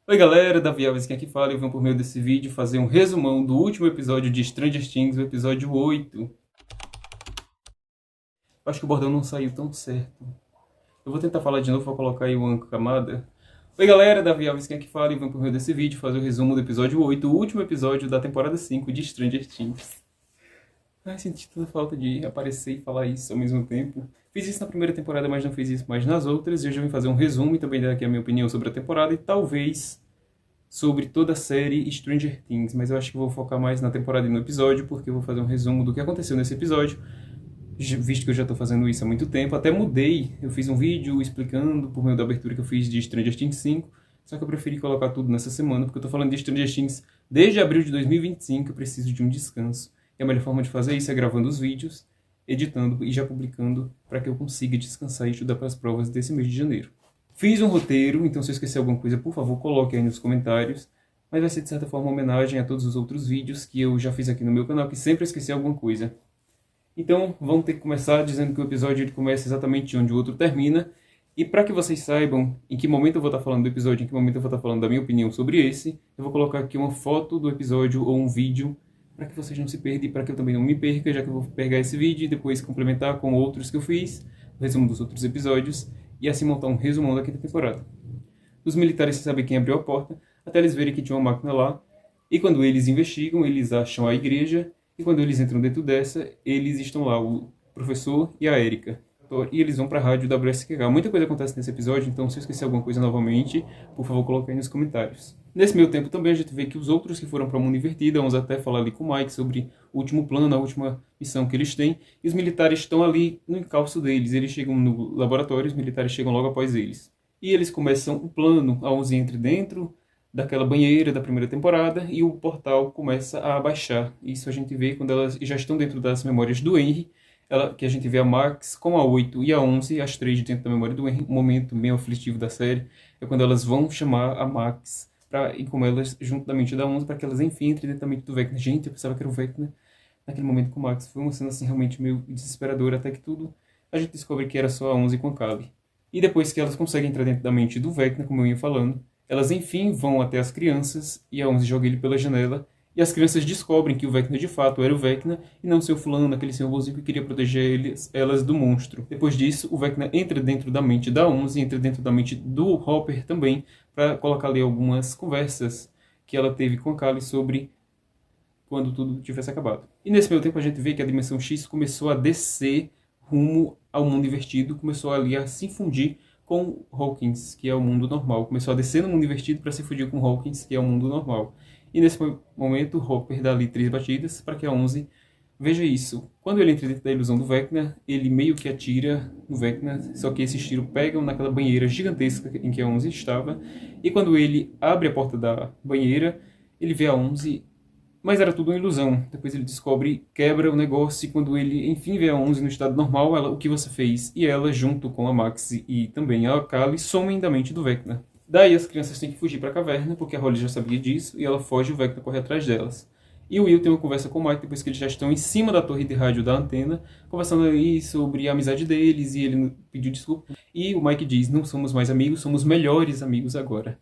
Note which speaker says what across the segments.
Speaker 1: Oi galera, Davi Alves quem aqui fala, eu venho por meio desse vídeo fazer um resumão do último episódio de Stranger Things, o episódio 8. Eu acho que o bordão não saiu tão certo. Eu vou tentar falar de novo para colocar aí o Anko Camada. Oi galera, Davi Alves quem aqui fala, eu venho por meio desse vídeo fazer o resumo do episódio 8, o último episódio da temporada 5 de Stranger Things. Ai, senti tanta falta de aparecer e falar isso ao mesmo tempo. Fiz isso na primeira temporada, mas não fiz isso mais nas outras. E hoje eu vim fazer um resumo e também dar aqui a minha opinião sobre a temporada e talvez sobre toda a série Stranger Things, mas eu acho que vou focar mais na temporada e no episódio, porque eu vou fazer um resumo do que aconteceu nesse episódio, visto que eu já estou fazendo isso há muito tempo. Até mudei, eu fiz um vídeo explicando por meio da abertura que eu fiz de Stranger Things 5, só que eu preferi colocar tudo nessa semana, porque eu estou falando de Stranger Things desde abril de 2025, eu preciso de um descanso. E a melhor forma de fazer isso é gravando os vídeos, editando e já publicando, para que eu consiga descansar e estudar para as provas desse mês de janeiro. Fiz um roteiro, então se eu esquecer alguma coisa, por favor, coloque aí nos comentários. Mas vai ser, de certa forma, uma homenagem a todos os outros vídeos que eu já fiz aqui no meu canal, que sempre esqueci alguma coisa. Então, vamos ter que começar dizendo que o episódio ele começa exatamente onde o outro termina. E para que vocês saibam em que momento eu vou estar falando do episódio, em que momento eu vou estar falando da minha opinião sobre esse, eu vou colocar aqui uma foto do episódio ou um vídeo, para que vocês não se percam e para que eu também não me perca, já que eu vou pegar esse vídeo e depois complementar com outros que eu fiz, o resumo dos outros episódios, e assim montar um resumão da quinta temporada. Os militares sem saber quem abriu a porta, até eles verem que tinha uma máquina lá, e quando eles investigam, eles acham a igreja, e quando eles entram dentro dessa, eles estão lá, o professor e a Erika. E eles vão para a rádio WSQH. Muita coisa acontece nesse episódio, então se eu esquecer alguma coisa novamente, por favor, coloque aí nos comentários. Nesse meio tempo também a gente vê que os outros que foram para o mundo invertido, vamos até falar ali com o Mike sobre o último plano, a última missão que eles têm, e os militares estão ali no encalço deles. Eles chegam no laboratório, os militares chegam logo após eles. E eles começam o plano, a Onze entra dentro daquela banheira da primeira temporada e o portal começa a abaixar. Isso a gente vê quando elas já estão dentro das memórias do Henry, que a gente vê a Max com a 8 e a 11, as três dentro da memória do Henry. Um momento meio aflitivo da série é quando elas vão chamar a Max para ir com elas junto da mente da 11 para que elas enfim entrem dentro da mente do Vecna. Gente, eu pensava que era o Vecna naquele momento com o Max. Foi uma cena assim realmente meio desesperadora, até que tudo a gente descobre que era só a 11 com a Kali. E depois que elas conseguem entrar dentro da mente do Vecna, como eu ia falando, elas enfim vão até as crianças e a 11 joga ele pela janela. E as crianças descobrem que o Vecna de fato era o Vecna e não seu fulano, aquele seu robôzinho que queria proteger elas do monstro. Depois disso, o Vecna entra dentro da mente da 11 e entra dentro da mente do Hopper também, para colocar ali algumas conversas que ela teve com a Kali sobre quando tudo tivesse acabado. E nesse meio tempo a gente vê que a Dimensão X começou a descer rumo ao mundo invertido, começou ali a se fundir com Hawkins, que é o mundo normal. Começou a descer no mundo invertido para se fundir com Hawkins, que é o mundo normal. E nesse momento, o Hopper dá ali 3 batidas para que a 11 veja isso. Quando ele entra dentro da ilusão do Vecna, ele meio que atira no Vecna, só que esses tiros pegam naquela banheira gigantesca em que a 11 estava. E quando ele abre a porta da banheira, ele vê a 11, mas era tudo uma ilusão. Depois ele descobre, quebra o negócio, e quando ele enfim vê a 11 no estado normal, ela, o que você fez? E ela, junto com a Max e também a Kali, somem da mente do Vecna. Daí as crianças têm que fugir para a caverna, porque a Holly já sabia disso, e ela foge e o Vecna corre atrás delas. E o Will tem uma conversa com o Mike depois que eles já estão em cima da torre de rádio da antena, conversando ali sobre a amizade deles, e ele pediu desculpa. E o Mike diz, não somos mais amigos, somos melhores amigos agora.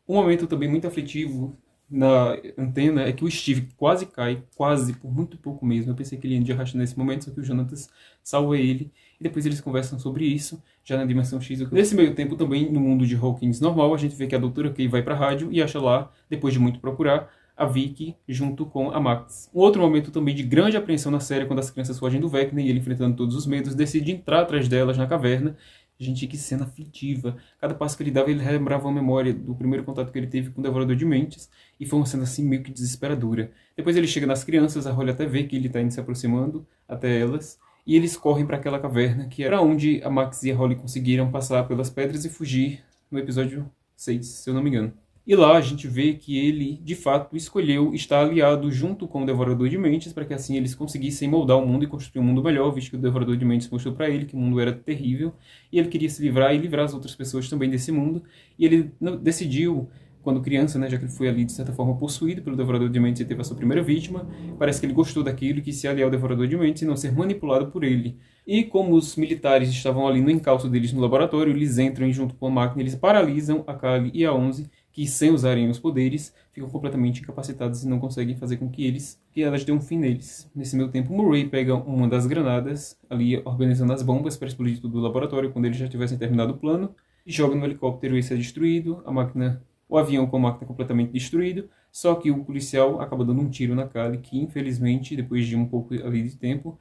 Speaker 1: Um momento também muito aflitivo na antena é que o Steve quase cai, quase, por muito pouco mesmo. Eu pensei que ele ia de arrasto nesse momento, só que o Jonatas salva ele. E depois eles conversam sobre isso, já na Dimensão X. Nesse meio tempo também, no mundo de Hawkins normal, a gente vê que a doutora Kay vai pra rádio e acha lá, depois de muito procurar, a Vicky junto com a Max. Um outro momento também de grande apreensão na série, quando as crianças fogem do Vecna e ele, enfrentando todos os medos, decide entrar atrás delas na caverna. Gente, que cena aflitiva. Cada passo que ele dava, ele lembrava a memória do primeiro contato que ele teve com o Devorador de Mentes. E foi uma cena assim meio que desesperadora. Depois ele chega nas crianças, a Holly até vê que ele está indo se aproximando até elas. E eles correm para aquela caverna, que era onde a Max e a Holly conseguiram passar pelas pedras e fugir no episódio 6, se eu não me engano. E lá a gente vê que ele, de fato, escolheu estar aliado junto com o Devorador de Mentes, para que assim eles conseguissem moldar o mundo e construir um mundo melhor, visto que o Devorador de Mentes mostrou para ele que o mundo era terrível, e ele queria se livrar e livrar as outras pessoas também desse mundo, e ele decidiu, quando criança, né, já que ele foi ali de certa forma possuído pelo Devorador de Mentes e teve a sua primeira vítima, parece que ele gostou daquilo e quis se aliar ao Devorador de Mentes e não ser manipulado por ele. E como os militares estavam ali no encalço deles no laboratório, eles entram e junto com a máquina, eles paralisam a Kali e a 11, que sem usarem os poderes, ficam completamente incapacitados e não conseguem fazer com que elas dêem um fim neles. Nesse meio tempo, Murray pega uma das granadas, ali organizando as bombas para explodir tudo do laboratório, quando eles já tivessem terminado o plano, e joga no helicóptero e esse é destruído, o avião com a máquina completamente destruído, só que o policial acaba dando um tiro na Kali, que infelizmente, depois de um pouco ali de tempo,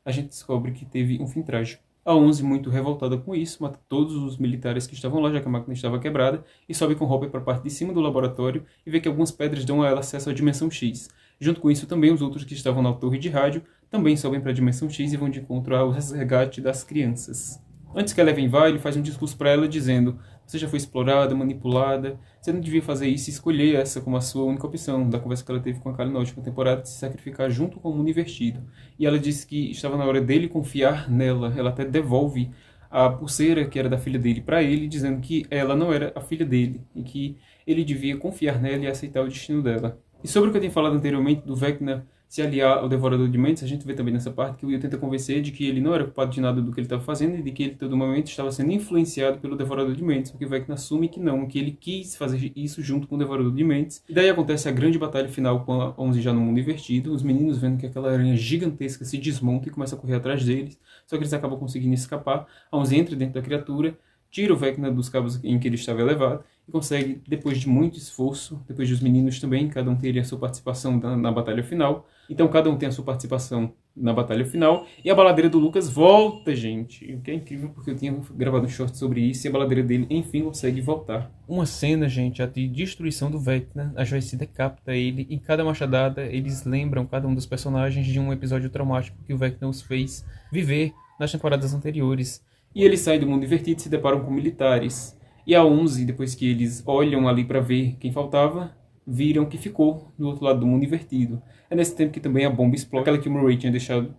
Speaker 1: a gente descobre que teve um fim trágico. A 11, muito revoltada com isso, mata todos os militares que estavam lá, já que a máquina estava quebrada, e sobe com Hopper para a parte de cima do laboratório e vê que algumas pedras dão a ela acesso à dimensão X. Junto com isso, também os outros que estavam na torre de rádio também sobem para a dimensão X e vão de encontro ao resgate das crianças. Antes que a Eleven vá, ele faz um discurso para ela dizendo: você já foi explorada, manipulada, você não devia fazer isso e escolher essa como a sua única opção, da conversa que ela teve com a Kali na última temporada, de se sacrificar junto com o mundo invertido. E ela disse que estava na hora dele confiar nela. Ela até devolve a pulseira que era da filha dele para ele, dizendo que ela não era a filha dele e que ele devia confiar nela e aceitar o destino dela. E sobre o que eu tenho falado anteriormente do Vecna se aliar ao Devorador de Mentes, a gente vê também nessa parte que o Will tenta convencer de que ele não era culpado de nada do que ele estava fazendo e de que ele, todo momento, estava sendo influenciado pelo Devorador de Mentes, porque o Vecna assume que não, que ele quis fazer isso junto com o Devorador de Mentes. E daí acontece a grande batalha final com a 11 já no mundo invertido, os meninos vendo que aquela aranha gigantesca se desmonta e começa a correr atrás deles, só que eles acabam conseguindo escapar. A 11 entra dentro da criatura, tira o Vecna dos cabos em que ele estava elevado e consegue, depois de muito esforço, depois dos meninos também, cada um teria a sua participação na batalha final. Então cada um tem a sua participação na batalha final. E a baladeira do Lucas volta, gente. O que é incrível, porque eu tinha gravado um short sobre isso e a baladeira dele, enfim, consegue voltar. Uma cena, gente, a de destruição do Vecna. A Joyce decapita ele. Em cada machadada, eles lembram, cada um dos personagens, de um episódio traumático que o Vecna os fez viver nas temporadas anteriores. E eles saem do mundo invertido e se deparam com militares. E a 11, depois que eles olham ali para ver quem faltava, viram que ficou do outro lado do mundo invertido. É nesse tempo que também a bomba explode, aquela que o Murray tinha deixado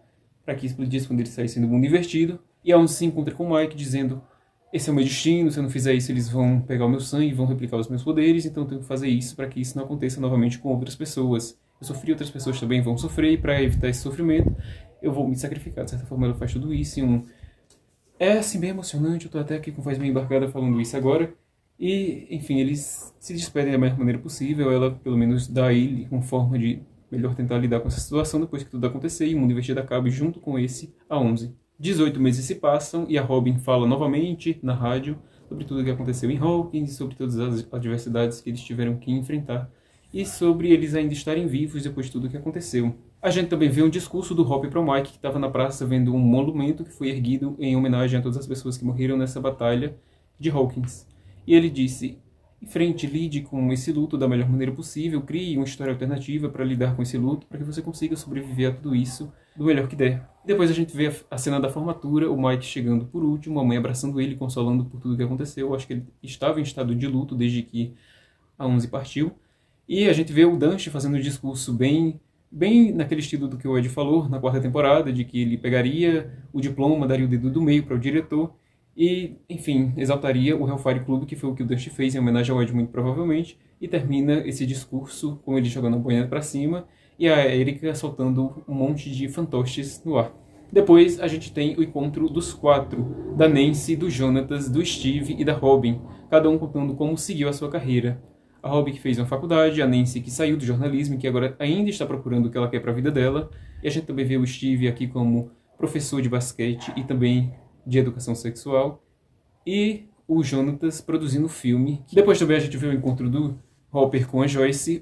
Speaker 1: para que explodisse quando eles saíssem do mundo invertido. E a 11 se encontra com o Mike dizendo: esse é o meu destino, se eu não fizer isso eles vão pegar o meu sangue, vão replicar os meus poderes, então eu tenho que fazer isso para que isso não aconteça novamente com outras pessoas. Eu sofri, outras pessoas também vão sofrer, e para evitar esse sofrimento eu vou me sacrificar. De certa forma ela faz tudo isso em É assim bem emocionante, eu tô até aqui com voz meio embargada falando isso agora. E, enfim, eles se despedem da melhor maneira possível. Ela, pelo menos, dá a ele uma forma de melhor tentar lidar com essa situação depois que tudo acontecer e o mundo invertido acabe junto com esse, a 11. 18 meses se passam e a Robin fala novamente na rádio sobre tudo o que aconteceu em Hawkins, sobre todas as adversidades que eles tiveram que enfrentar e sobre eles ainda estarem vivos depois de tudo o que aconteceu. A gente também vê um discurso do Hopper para o Mike, que estava na praça vendo um monumento que foi erguido em homenagem a todas as pessoas que morreram nessa batalha de Hawkins. E ele disse: enfrente, lide com esse luto da melhor maneira possível, crie uma história alternativa para lidar com esse luto, para que você consiga sobreviver a tudo isso do melhor que der. Depois a gente vê a cena da formatura, o Mike chegando por último, a mãe abraçando ele, consolando por tudo que aconteceu. Eu acho que ele estava em estado de luto desde que a 11 partiu. E a gente vê o Dante fazendo um discurso bem naquele estilo do que o Ed falou na 4ª temporada, de que ele pegaria o diploma, daria o dedo do meio para o diretor e, enfim, exaltaria o Hellfire Club, que foi o que o Dusty fez em homenagem ao Ed, muito provavelmente, e termina esse discurso com ele jogando a boiada para cima e a Erika soltando um monte de fantoches no ar. Depois a gente tem o encontro dos 4, da Nancy, do Jonatas, do Steve e da Robin, cada um contando como seguiu a sua carreira. A Robin que fez uma faculdade, a Nancy que saiu do jornalismo e que agora ainda está procurando o que ela quer para a vida dela, e a gente também vê o Steve aqui como professor de basquete e também de educação sexual, e o Jonatas produzindo filme. Depois também a gente vê o encontro do Hopper com a Joyce,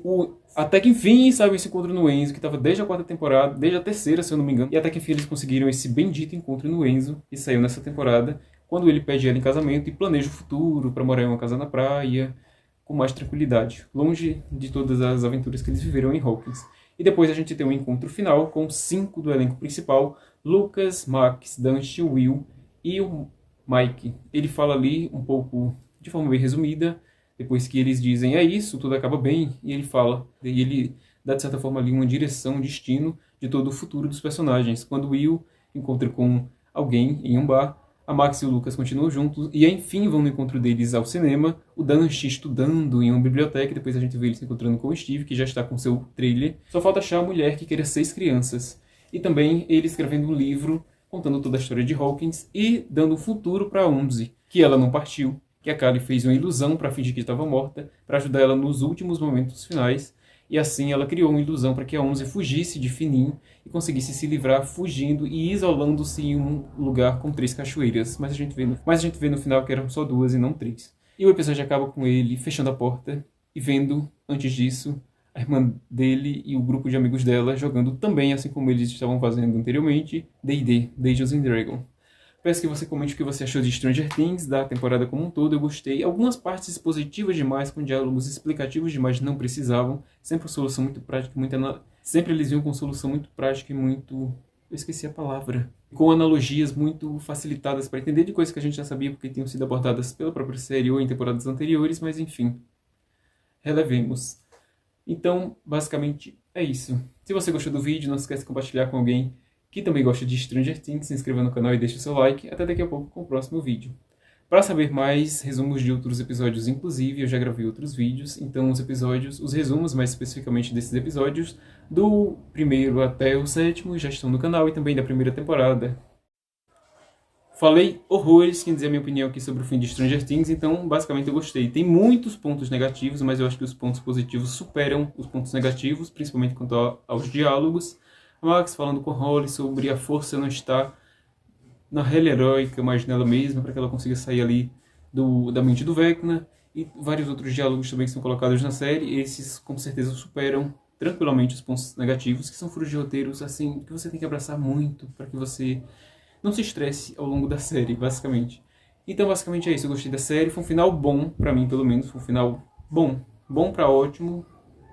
Speaker 1: até que enfim saiu esse encontro no Enzo, que estava desde a 4ª temporada, desde a 3ª, se eu não me engano, e até que enfim eles conseguiram esse bendito encontro no Enzo, que saiu nessa temporada, quando ele pede ela em casamento e planeja o futuro para morar em uma casa na praia, com mais tranquilidade, longe de todas as aventuras que eles viveram em Hawkins. E depois a gente tem um encontro final com 5 do elenco principal: Lucas, Max, Dante, Will e o Mike. Ele fala ali um pouco, de forma bem resumida, depois que eles dizem: é isso, tudo acaba bem, e ele fala, e ele dá de certa forma ali uma direção, um destino de todo o futuro dos personagens. Quando Will encontra com alguém em um bar, a Max e o Lucas continuam juntos e enfim vão no encontro deles ao cinema, o Dante estudando em uma biblioteca, e depois a gente vê ele se encontrando com o Steve, que já está com seu trailer. Só falta achar a mulher que queira 6 crianças. E também ele escrevendo um livro contando toda a história de Hawkins e dando um futuro para a 11, que ela não partiu. que a Kali fez uma ilusão para fingir que estava morta, para ajudar ela nos últimos momentos finais, e assim ela criou uma ilusão para que a Onze fugisse de Fininho e conseguisse se livrar fugindo e isolando-se em um lugar com 3 cachoeiras. Mas a gente vê no final que eram só 2 e não 3. E o episódio acaba com ele fechando a porta e vendo, antes disso, a irmã dele e o grupo de amigos dela jogando também, assim como eles estavam fazendo anteriormente, D&D, Dungeons and Dragons. Peço que você comente o que você achou de Stranger Things, da temporada como um todo. Eu gostei. Algumas partes positivas demais, com diálogos explicativos demais, não precisavam. Sempre solução muito prática, sempre eles vinham com solução muito prática e muito... Eu esqueci a palavra. Com analogias muito facilitadas para entender de coisas que a gente já sabia porque tinham sido abordadas pela própria série ou em temporadas anteriores, mas enfim. Relevemos. Então, basicamente, é isso. Se você gostou do vídeo, não se esqueça de compartilhar com alguém que também gosta de Stranger Things, se inscreva no canal e deixe o seu like. Até daqui a pouco com o próximo vídeo. Para saber mais resumos de outros episódios, inclusive, eu já gravei outros vídeos, então os resumos mais especificamente desses episódios, do primeiro até o 7º, já estão no canal e também da primeira temporada. Falei horrores, quem dizer a minha opinião aqui sobre o fim de Stranger Things, então basicamente eu gostei. Tem muitos pontos negativos, mas eu acho que os pontos positivos superam os pontos negativos, principalmente quanto aos diálogos. Max falando com Holly sobre a força não estar na Hela heróica, mas nela mesma, para que ela consiga sair ali da mente do Vecna. E vários outros diálogos também que são colocados na série. Esses com certeza superam tranquilamente os pontos negativos, que são furos de roteiros assim, que você tem que abraçar muito para que você não se estresse ao longo da série, basicamente. Então, basicamente é isso. Eu gostei da série. Foi um final bom, pra mim, pelo menos. Foi um final bom. Bom pra ótimo.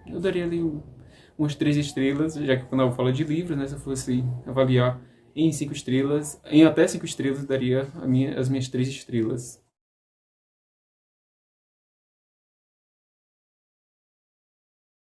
Speaker 1: Eu daria ali umas 3 estrelas, já que o canal fala de livros, né? Se eu fosse avaliar em 5 estrelas, em até 5 estrelas, daria as minhas 3 estrelas.